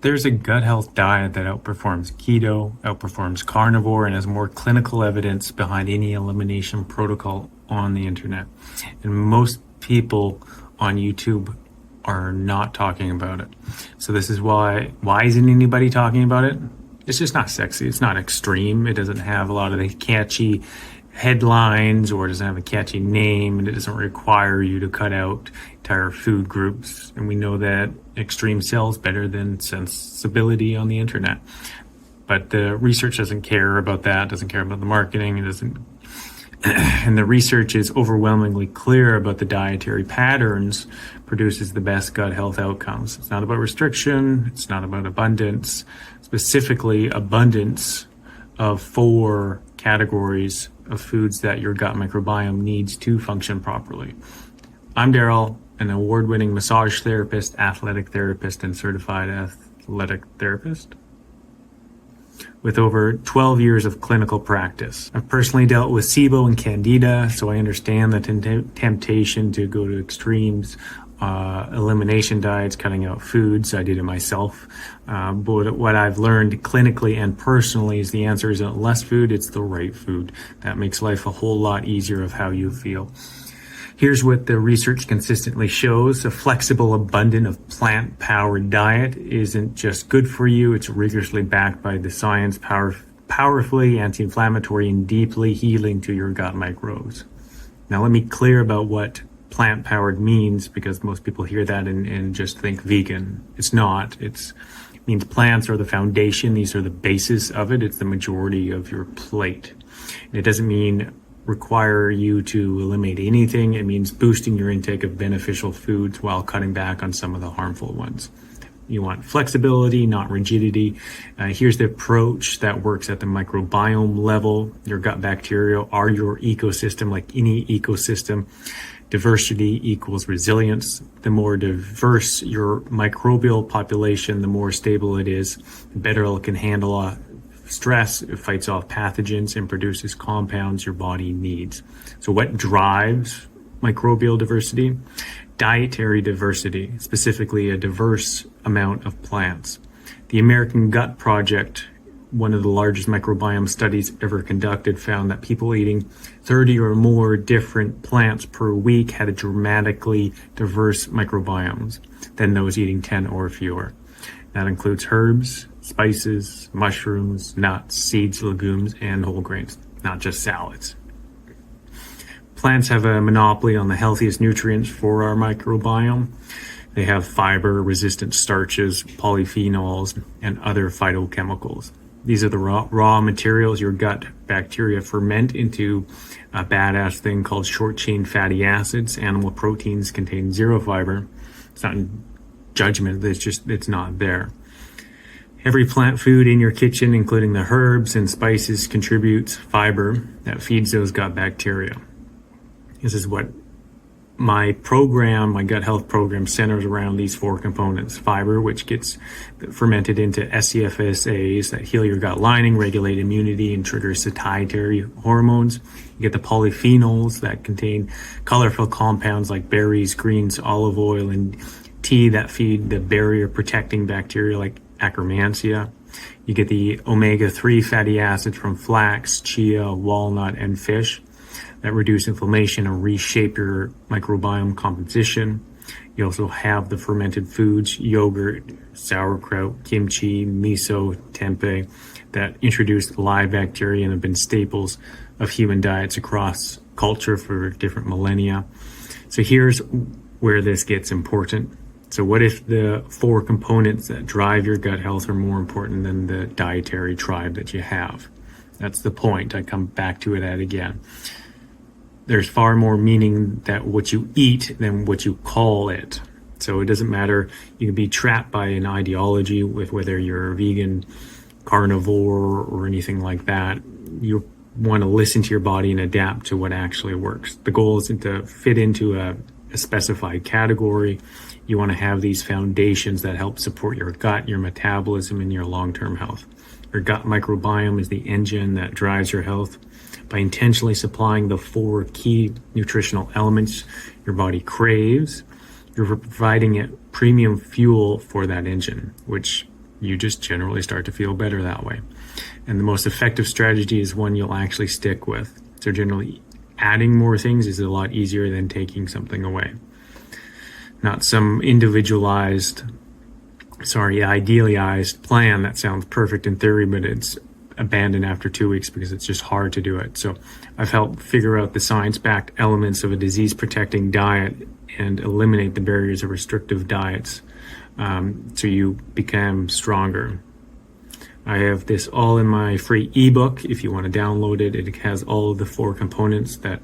There's a gut health diet that outperforms keto, outperforms carnivore, and has more clinical evidence behind any elimination protocol on the internet. And most people on YouTube are not talking about it. So this is why isn't anybody talking about it? It's just not sexy. It's not extreme. It doesn't have a lot of the catchy headlines, or it doesn't have a catchy name, and it doesn't require you to cut out entire food groups. And we know that extreme sells better than sensibility on the internet. But the research doesn't care about that, doesn't care about the marketing, it doesn't and the research is overwhelmingly clear about the dietary patterns produces the best gut health outcomes. It's not about restriction, it's not about abundance, specifically abundance of 4 categories of foods that your gut microbiome needs to function properly. I'm Daryl, an award-winning massage therapist, athletic therapist, and certified athletic therapist with over 12 years of clinical practice. I've personally dealt with SIBO and Candida, so I understand the temptation to go to extremes, elimination diets, cutting out foods. I did it myself. But what I've learned clinically and personally is the answer isn't less food, it's the right food. That makes life a whole lot easier of how you feel. Here's what the research consistently shows. A flexible, abundant of plant-powered diet isn't just good for you, it's rigorously backed by the science, powerfully anti-inflammatory and deeply healing to your gut microbes. Now let me clear about what plant-powered means, because most people hear that and just think vegan. It's not. It means plants are the foundation. These are the basis of it. It's the majority of your plate. And it doesn't mean require you to eliminate anything. It means boosting your intake of beneficial foods while cutting back on some of the harmful ones. You want flexibility, not rigidity. Here's the approach that works at the microbiome level. Your gut bacteria are your ecosystem, like any ecosystem. Diversity equals resilience. The more diverse your microbial population, the more stable it is, the better it can handle stress. It fights off pathogens and produces compounds your body needs. So what drives microbial diversity? Dietary diversity, specifically a diverse amount of plants. The American Gut Project, one of the largest microbiome studies ever conducted, found that people eating 30 or more different plants per week had a dramatically diverse microbiomes than those eating 10 or fewer. That includes herbs, spices, mushrooms, nuts, seeds, legumes, and whole grains, not just salads. Plants have a monopoly on the healthiest nutrients for our microbiome. They have fiber, resistant starches, polyphenols, and other phytochemicals. These are the raw materials your gut bacteria ferment into a badass thing called short-chain fatty acids. Animal proteins contain zero fiber. It's not in judgment, it's not there. Every plant food in your kitchen, including the herbs and spices, contributes fiber that feeds those gut bacteria. This is what my gut health program centers around, these 4 components. Fiber, which gets fermented into SCFSAs that heal your gut lining, regulate immunity, and trigger satiety hormones. You get the polyphenols that contain colorful compounds like berries, greens, olive oil, and tea that feed the barrier protecting bacteria like Akkermansia. You get the omega-3 fatty acids from flax, chia, walnut, and fish that reduce inflammation and reshape your microbiome composition. You also have the fermented foods, yogurt, sauerkraut, kimchi, miso, tempeh, that introduce live bacteria and have been staples of human diets across culture for different millennia. So here's where this gets important. So what if the 4 components that drive your gut health are more important than the dietary tribe that you have? That's the point. I come back to it again. There's far more meaning that what you eat than what you call it. So it doesn't matter. You can be trapped by an ideology with whether you're vegan, carnivore, or anything like that. You want to listen to your body and adapt to what actually works. The goal isn't to fit into a specified category. You want to have these foundations that help support your gut, your metabolism, and your long-term health. Your gut microbiome is the engine that drives your health. By intentionally supplying the 4 key nutritional elements your body craves, you're providing it premium fuel for that engine, which you just generally start to feel better that way. And the most effective strategy is one you'll actually stick with. So generally, adding more things is a lot easier than taking something away. Not some idealized plan that sounds perfect in theory, but it's abandoned after 2 weeks because it's just hard to do it. So I've helped figure out the science-backed elements of a disease-protecting diet and eliminate the barriers of restrictive diets, so you become stronger. I have this all in my free ebook. If you want to download it, it has all of the 4 components that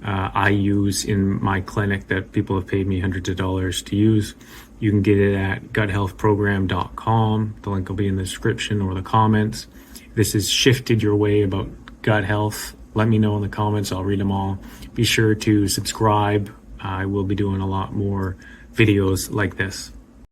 I use in my clinic that people have paid me hundreds of dollars to use. You can get it at guthealthprogram.com. The link will be in the description or the comments. If this has shifted your way about gut health, let me know in the comments. I'll read them all. Be sure to subscribe. I will be doing a lot more videos like this.